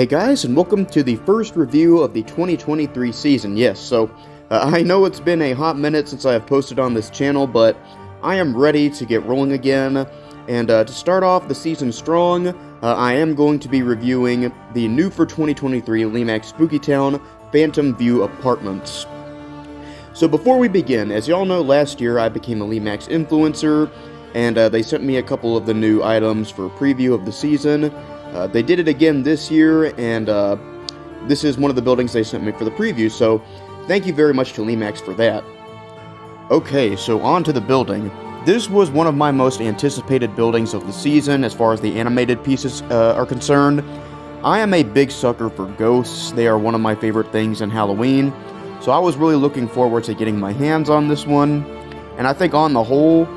Hey guys, and welcome to the first review of the 2023 season. Yes, so I know it's been a hot minute since I have posted on this channel, but I am ready to get rolling again. And to start off the season strong, I am going to be reviewing the new for 2023 Lemax Spooky Town Phantom View Apartments. So before we begin, as y'all know, last year I became a Lemax influencer, and they sent me a couple of the new items for a preview of the season. They did it again this year, and this is one of the buildings they sent me for the preview, so thank you very much to Lemax for that. Okay, so on to the building. This was one of my most anticipated buildings of the season as far as the animated pieces are concerned. I am a big sucker for ghosts. They are one of my favorite things in Halloween, so I was really looking forward to getting my hands on this one, and I think on the whole,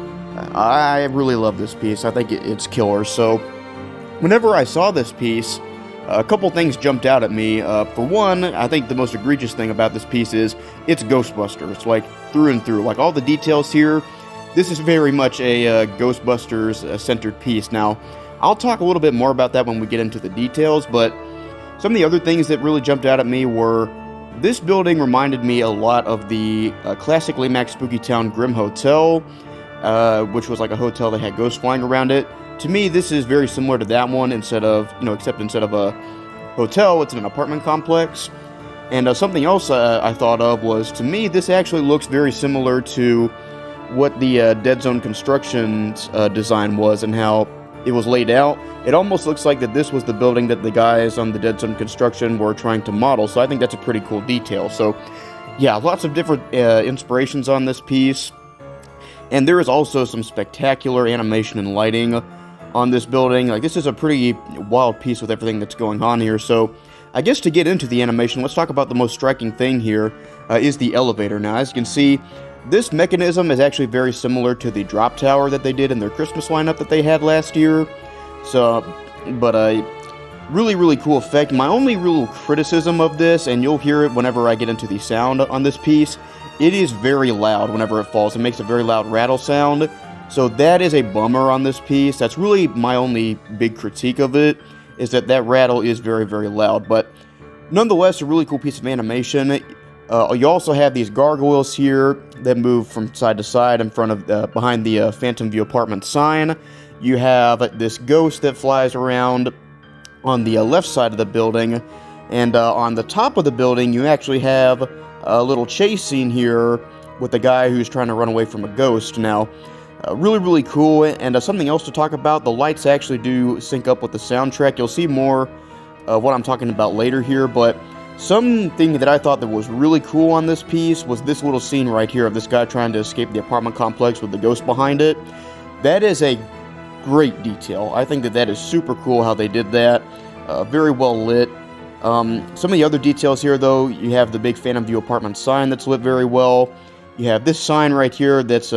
I really love this piece. I think it's killer. So whenever I saw this piece, a couple things jumped out at me. For one, I think the most egregious thing about this piece is it's Ghostbusters, like through and through. Like all the details here, this is very much a Ghostbusters-centered piece. Now, I'll talk a little bit more about that when we get into the details, but some of the other things that really jumped out at me were this building reminded me a lot of the classic Lemax Spooky Town Grim Hotel, which was like a hotel that had ghosts flying around it. To me, this is very similar to that one, except instead of a hotel, it's an apartment complex. And something else I thought of was, to me, this actually looks very similar to what the Dead Zone Construction's design was and how it was laid out. It almost looks like that this was the building that the guys on the Dead Zone Construction were trying to model, so I think that's a pretty cool detail. So, yeah, lots of different inspirations on this piece. And there is also some spectacular animation and lighting on this building. Like, this is a pretty wild piece with everything that's going on here. So I guess to get into the animation, let's talk about the most striking thing here is the elevator. Now, as you can see, this mechanism is actually very similar to the drop tower that they did in their Christmas lineup that they had last year. So, but really, really cool effect. My only real criticism of this, and you'll hear it whenever I get into the sound on this piece, it is very loud whenever it falls. It makes a very loud rattle sound. So that is a bummer on this piece. That's really my only big critique of it, is that rattle is very, very loud. But nonetheless, a really cool piece of animation. You also have these gargoyles here that move from side to side in front of, behind the Phantom View Apartment sign. You have this ghost that flies around on the left side of the building. And on the top of the building, you actually have a little chase scene here with the guy who's trying to run away from a ghost. Now, really, really cool, and something else to talk about, the lights actually do sync up with the soundtrack. You'll see more of what I'm talking about later here, but something that I thought that was really cool on this piece was this little scene right here of this guy trying to escape the apartment complex with the ghost behind it. That is a great detail. I think that is super cool how they did that. Very well lit. Some of the other details here, though, you have the big Phantom View Apartment sign that's lit very well. You have this sign right here that's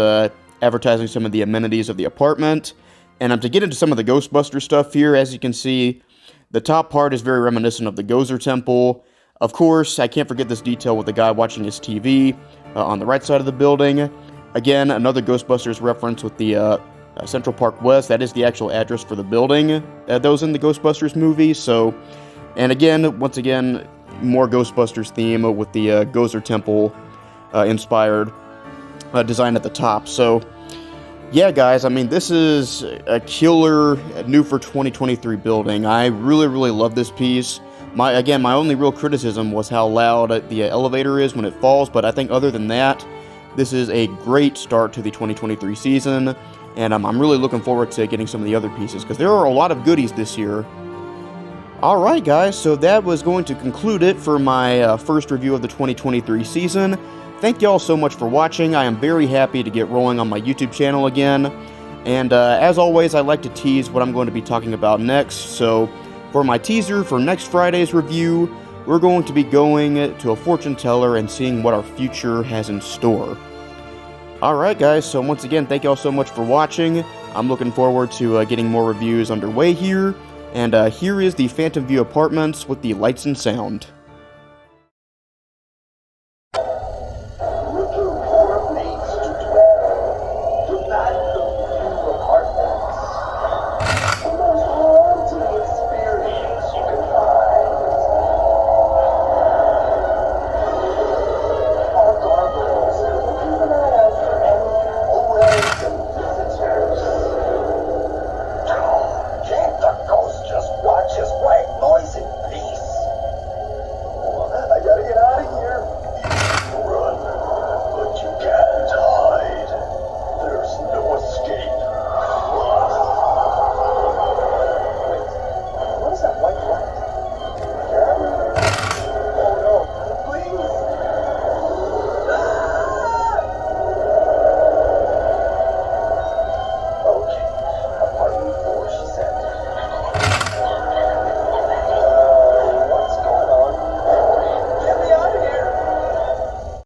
advertising some of the amenities of the apartment. And to get into some of the Ghostbuster stuff here, as you can see, the top part is very reminiscent of the Gozer Temple. Of course, I can't forget this detail with the guy watching his TV on the right side of the building. Again, another Ghostbusters reference with the Central Park West. That is the actual address for the building that was in the Ghostbusters movie. So, and again, once again, more Ghostbusters theme with the Gozer Temple inspired design at the top. So, yeah, guys, I mean, this is a killer new for 2023 building. I really, really love this piece. My only real criticism was how loud the elevator is when it falls, but I think other than that, this is a great start to the 2023 season, and I'm really looking forward to getting some of the other pieces, because there are a lot of goodies this year. Alright, guys, so that was going to conclude it for my first review of the 2023 season. Thank y'all so much for watching. I am very happy to get rolling on my YouTube channel again. And as always, I like to tease what I'm going to be talking about next. So for my teaser for next Friday's review, we're going to be going to a fortune teller and seeing what our future has in store. Alright guys, so once again, thank y'all so much for watching. I'm looking forward to getting more reviews underway here. And here is the Phantom View Apartments with the lights and sound.